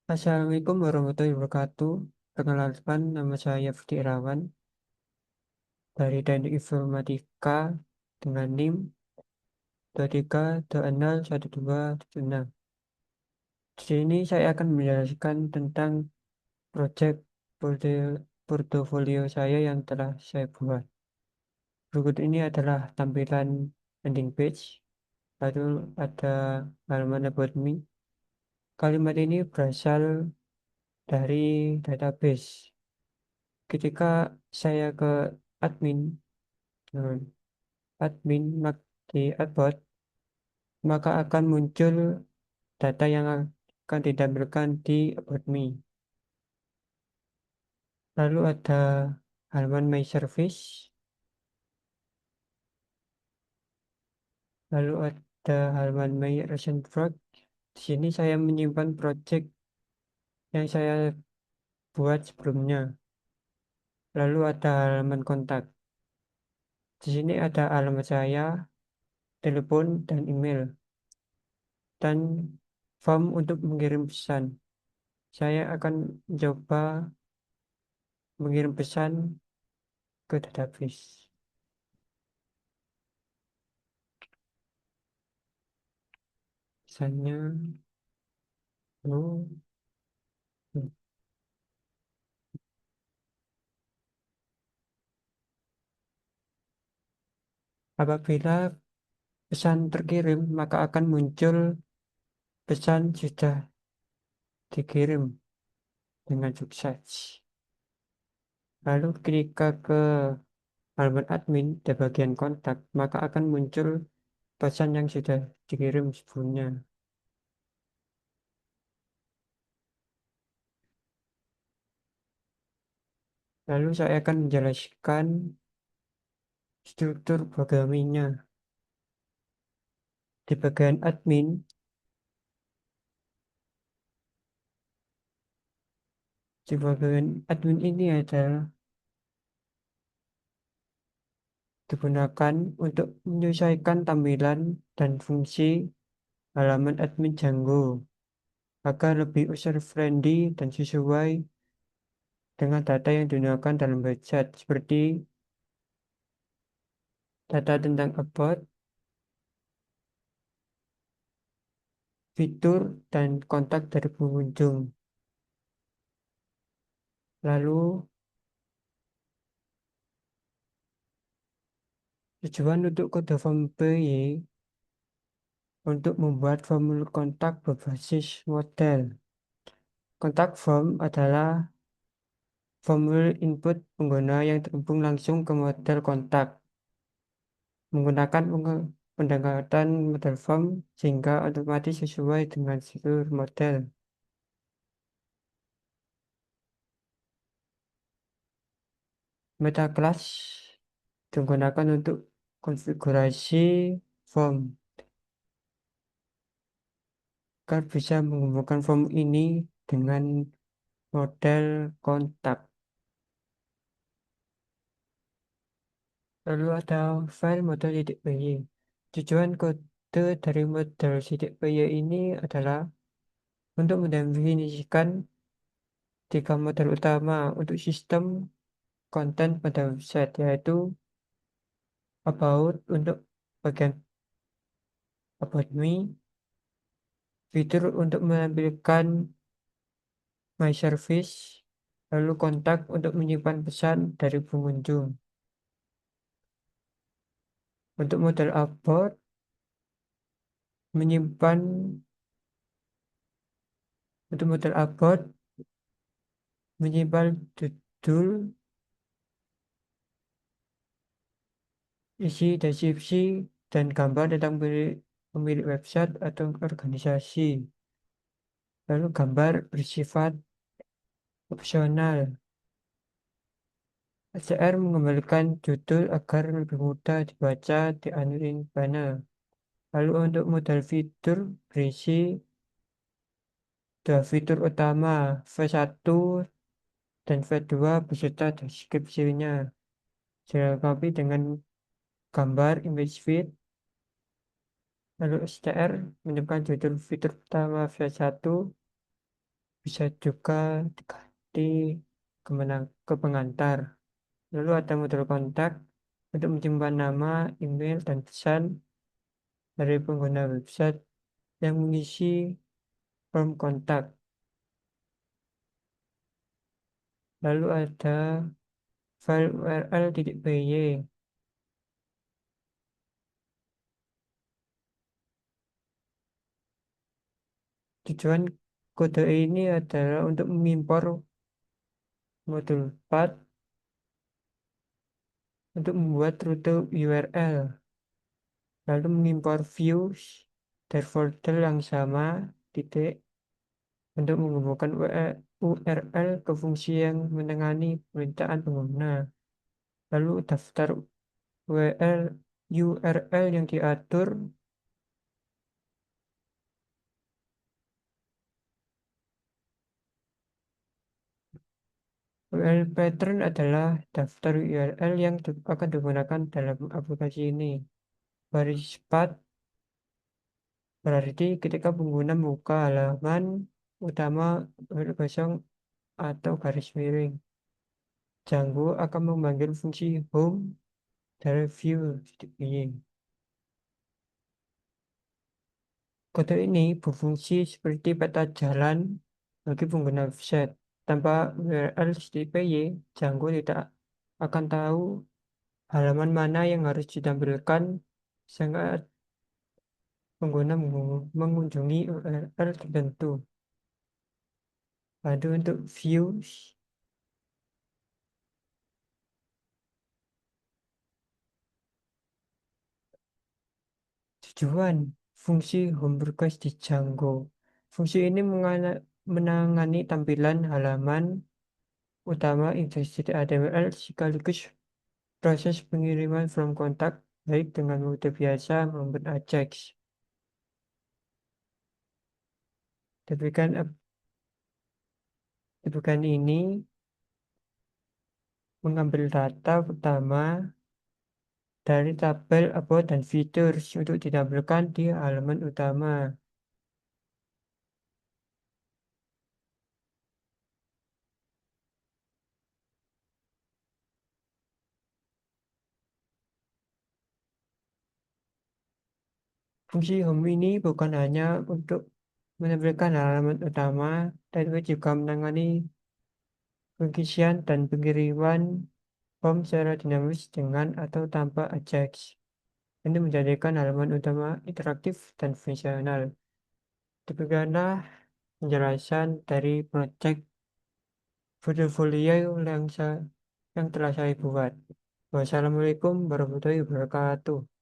Assalamualaikum warahmatullahi wabarakatuh. Perkenalkan, nama saya Fudi Irawan dari Teknik Informatika dengan NIM 23261276. Di sini saya akan menjelaskan tentang proyek portofolio saya yang telah saya buat. Berikut ini adalah tampilan landing page, lalu ada halaman about me. Kalimat ini berasal dari database. Ketika saya ke admin, eh, di Adbot, maka akan muncul data yang akan ditampilkan di About Me. Lalu ada halaman My Service, lalu ada halaman My Recent Project. Di sini saya menyimpan project yang saya buat sebelumnya. Lalu ada halaman kontak. Di sini ada alamat saya, telepon, dan email, dan form untuk mengirim pesan. Saya akan mencoba mengirim pesan ke database. Pesannya, oh, apabila pesan terkirim, maka akan muncul pesan sudah dikirim dengan sukses. Lalu ketika ke halaman admin di bagian kontak, maka akan muncul pesan yang sudah dikirim sebelumnya. Lalu saya akan menjelaskan struktur programnya. Di bagian admin, di bagian admin ini adalah digunakan untuk menyesuaikan tampilan dan fungsi halaman admin Django agar lebih user friendly dan sesuai dengan data yang digunakan dalam website seperti data tentang about, fitur, dan kontak dari pengunjung. Lalu tujuan untuk kode form PY untuk membuat formulir kontak berbasis model. Kontak form adalah formulir input pengguna yang terhubung langsung ke model kontak menggunakan pendekatan model form sehingga otomatis sesuai dengan struktur model. Meta class digunakan untuk konfigurasi form agar bisa menghubungkan form ini dengan model kontak. Lalu ada file model.py. Tujuan kode dari model.py ini adalah untuk mendefinisikan tiga model utama untuk sistem konten pada website, yaitu about untuk bagian about me, fitur untuk menampilkan my service, lalu kontak untuk menyimpan pesan dari pengunjung. Untuk model about menyimpan untuk model about menyimpan judul, isi deskripsi, dan gambar tentang pemilik website atau organisasi. Lalu gambar bersifat opsional. HCR mengembalikan judul agar lebih mudah dibaca di anurin panel. Lalu untuk modal fitur berisi dua fitur utama, V1 dan V2 beserta deskripsinya. Dilengkapi dengan gambar image feed. Lalu STR menunjukkan judul fitur pertama V1, bisa juga diganti ke pengantar. Lalu ada modul kontak untuk menyimpan nama, email, dan pesan dari pengguna website yang mengisi form kontak. Lalu ada file url.py. Tujuan kode ini adalah untuk mengimpor modul path untuk membuat rute URL, lalu mengimpor views dari folder yang sama, titik, untuk menghubungkan URL ke fungsi yang menangani permintaan pengguna. Lalu daftar URL yang diatur. URL pattern adalah daftar URL yang akan digunakan dalam aplikasi ini. Baris path berarti ketika pengguna membuka halaman utama kosong atau garis miring. Django akan memanggil fungsi home dari view titik. Kode ini berfungsi seperti peta jalan bagi pengguna website. Tanpa URL HTTPY, Django tidak akan tahu halaman mana yang harus ditampilkan saat pengguna mengunjungi URL tertentu. Lalu untuk views, tujuan fungsi home request di Django. Fungsi ini menangani tampilan halaman utama Index HTML sekaligus proses pengiriman from kontak baik dengan mode biasa maupun Ajax. Demikian ini mengambil data pertama dari tabel about dan features untuk ditampilkan di halaman utama. Fungsi home ini bukan hanya untuk menampilkan halaman utama, tapi juga menangani pengisian dan pengiriman form secara dinamis dengan atau tanpa Ajax. Ini menjadikan halaman utama interaktif dan fungsional. Demikianlah penjelasan dari proyek portofolio yang telah saya buat. Wassalamualaikum warahmatullahi wabarakatuh.